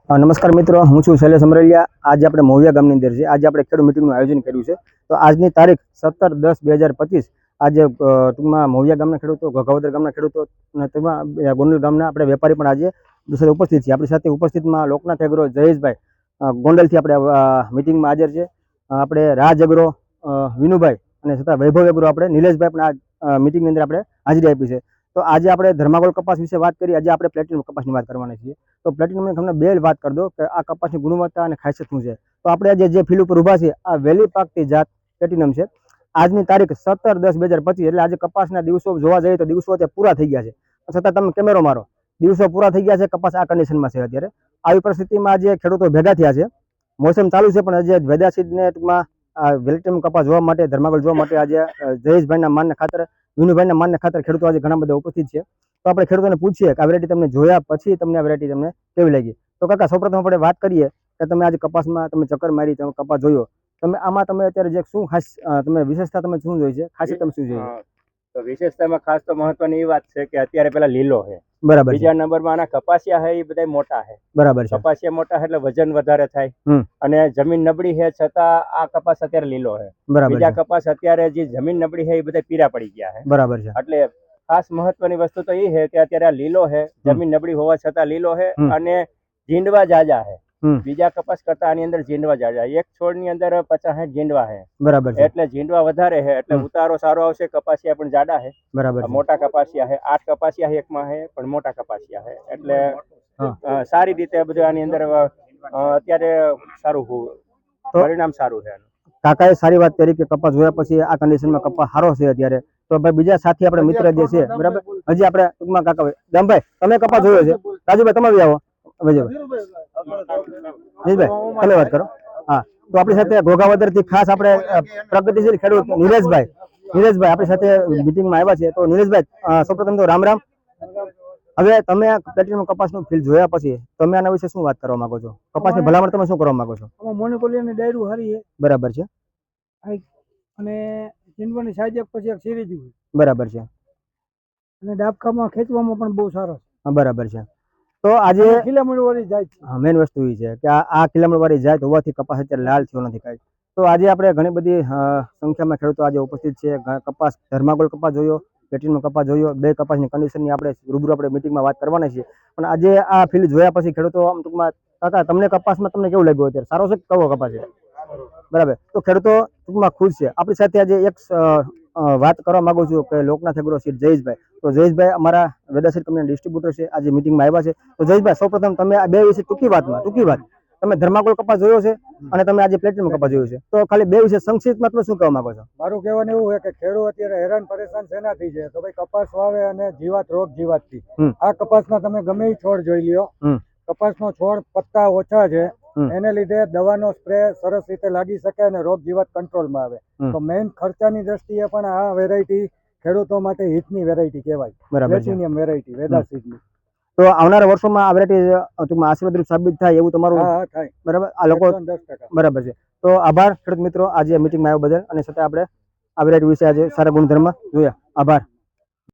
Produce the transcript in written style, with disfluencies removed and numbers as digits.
નમસ્કાર મિત્રો, હું છું શૈલેષ અમરેલિયા। આજે આપણે મોવિયા ગામની અંદર છે। આજે આપણે ખેડૂત મિટિંગનું આયોજન કર્યું છે। તો આજની તારીખ 17/10/2025 આજે ટૂંકમાં મોવિયા ગામના ખેડૂતો, ઘોઘાવદર ગામના ખેડૂતો અને તેમાં ગોંડલ ગામના આપણે વેપારી પણ આજે ઉપસ્થિત છે। આપણી સાથે ઉપસ્થિતમાં લોકનાથ એગ્રો જયેશભાઈ ગોંડલથી આપણે મિટિંગમાં હાજર છે। આપણે રાજ એગ્રો વિનુભાઈ અને છતાં વૈભવ એગ્રો આપણે નિલેશભાઈ પણ આ મિટિંગની અંદર આપણે હાજરી આપી છે। તો આજે આપણે ધર્માગોળ કપાસ વિશે વાત કરી। આજે આપણે પ્લેટિનમ કપાસની વાત કરવાના છીએ। તો પ્લેટિનમ તમને બે વાત કરી દો કે આ કપાસની ગુણવત્તા અને ખાસિયત શું છે। તો આપણે આજે જે ફીલ્ડ ઉપર ઊભા છે આ વહેલી પાકતી જાત પ્લેટિનમ છે। આજની તારીખ 17/10/2025 એટલે આજે કપાસના દિવસો જોવા જઈએ તો દિવસો અત્યારે પૂરા થઈ ગયા છે। છતાં તમે કેમેરો મારો, દિવસો પૂરા થઈ ગયા છે, કપાસ આ કન્ડિશનમાં છે। અત્યારે આવી પરિસ્થિતિમાં આજે ખેડૂતો ભેગા થયા છે। મોસમ ચાલુ છે પણ આજે વેદાસીડને ટૂંકમાં વેલેટિનમ કપાસ જોવા માટે, ધર્માગોળ જોવા માટે આજે જયેશભાઈના માનને ખાતર, વિનુભાઈના માનને ખાતર ખેડૂતો આજે ઘણા બધા ઉપસ્થિત છે। તો આપણે ખેડૂતોને પૂછીએ કે આ વેરાયટી તમને જોયા પછી તમને આ વેરાયટી તમને કેવી લાગી। તો કાકા સૌપ્રથમ આપણે વાત કરીએ કે તમે આજે કપાસમાં તમે ચક્કર મારી, તમે કપાસ જોયો, તમે આમાં તમે અત્યારે જે શું ખાસ તમે વિશેષતા તમે શું જોઈ છે, ખાસિયત તમે શું જોઈ? તો વિશેષતામાં ખાસ તો મહત્વની એ વાત છે કે અત્યારે પેલા લીલો છે, બરાબર। બીજા નંબરમાં આના કપાસિયા છે એ બધા મોટા છે, બરાબર છે। કપાસિયા મોટા એટલે વજન વધારે થાય અને જમીન નબળી છે છતાં આ કપાસ અત્યારે લીલો છે, બરાબર। બીજા કપાસ અત્યારે જે જમીન નબળી છે એ બધા પીરા પડી ગયા છે, બરાબર છે। એટલે ખાસ મહત્વની વસ્તુ તો એ છે કે અત્યારે આ લીલો છે, જમીન નબળી હોવા છતાં લીલો છે અને જીંડવા જાજા છે। બીજા કપાસ કરતા આની અંદર જીંડવા જાજા, એક છોડની અંદર 50-60 જીંડવા છે, બરાબર છે, એટલે જીંડવા વધારે છે એટલે ઉતારો સારો આવશે। કપાસિયા પણ જાડા છે, બરાબર, મોટા કપાસિયા છે, 8 કપાસિયા એકમાં છે પણ મોટા કપાસિયા છે, એટલે સારી રીતે બધું આની અંદર અત્યારે સારું પરિણામ સારું છે। કાકાએ સારી વાત કરી કે કપાસ જોયા પછી આ કન્ડિશનમાં કપાસ સારો છે અત્યારે। તો ભાઈ બીજા સાથી આપણે મિત્ર જે છે, બરાબર, હજી આપણે ટૂંકમાં કાકા દામભાઈ તમે કપાસ જોયો છે, રાજુભાઈ તમે બી આવો, તમે વાત કરો। હા, તો આપણી સાથે ઘોઘાવદર થી ખાસ આપણે પ્રગતિશીલ ખેડૂત નિલેશભાઈ આપણી સાથે મિટિંગમાં આવ્યા છે। તો નિલેશભાઈ સૌપ્રથમ તો રામ રામ। હવે તમે પ્લેટિનમ કપાસનું ફીલ્ડ જોયા પછી તમે આના વિશે શું વાત કરવા માંગો છો? કપાસની ભલામણ તમે શું કરવા માંગો છો? મોનોકોલિયાની ડાયરું સારી છે, બરાબર છે, અને જીંડવાની સાઈઝ એક પછી એક સીરી જેવી, બરાબર છે, અને ડાબકામાં ખેંચવામાં પણ બહુ સારો છે, બરાબર છે। તો આજે ખીલામણ વાળી જાત છે, મેઇન વસ્તુ એ છે કે આ ખીલામણ વાળી જાત હોવાથી કપાસ અત્યારે લાલ થયો નથી કાંઈ। તો આજે આપણે ઘણી બધી સંખ્યામાં ખેડૂતો આજે ઉપસ્થિત છે। કપાસ ધર્માગોળ કપાસ જોયો, પ્લેટિનમ કપાસ જોયો, બે કપાસની કન્ડિશનની આપણે રૂબરૂ આપણે મિટિંગમાં વાત કરવાના છીએ। પણ આજે આ ફીલ્ડ જોયા પછી ખેડૂતો આમ ટૂંકમાં કાકા તમને કપાસમાં તમને કેવું લાગ્યું અત્યારે, સારો છે કવો કપાસ છે? બરાબર, તો ખેડૂતો ટૂંકમાં ખુશ છે। આપણી સાથે આજે એક વાત કરવા માંગુ છું કે લોકનાથ એગ્રો સીડ જયેશભાઈ, તો જયેશભાઈ અમારા વેદાસીડ કંપનીના ડિસ્ટ્રીબ્યુટર છે, આજે મિટિંગમાં આવ્યા છે। તો જયેશભાઈ સૌપ્રથમ તમે આ બે વિશે ટૂંકી વાત તમે ધર્માગોળ કપાસ જોયો છે અને તમે આજે પ્લેટિનમ કપાસ જોયો છે, તો ખાલી બે વિશે સંક્ષિપ્તમાં તમે શું કહેવા માંગો છો? મારું કહેવાનું એવું છે કે ખેડૂત અત્યારે હેરાન પરેશાન શેનાથી છે તો ભાઈ કપાસ વાવે અને જીવાતથી આ કપાસના તમે ગમે એ છોડ જોઈ લ્યો, કપાસનો છોડ પત્તા ઓછા છે, એને લીધે દવાનો સ્પ્રે સરસ રીતે લાગી શકે અને રોગ જીવાત કંટ્રોલમાં આવે। તો મેઇન ખર્ચાની દ્રષ્ટિએ પણ આ વેરાયટી ખેડૂતો માટે હિતની વેરાયટી કહેવાય, પ્લેટિનિયમ વેરાયટી વેદાસીડની। તો આવનારા વર્ષોમાં આ વેરાયટી આશીર્વાદરૂપ સાબિત થાય એવું તમારું? હા, થાય, બરાબર, આ લોકો 10%, બરાબર છે। તો આભાર ખેડૂત મિત્રો આજે મિટિંગમાં આવ્યા બદલ, અને છતાં આપણે આ વેરાયટી વિશે આજે સારા ગુણધર્મ જોયા। આભાર।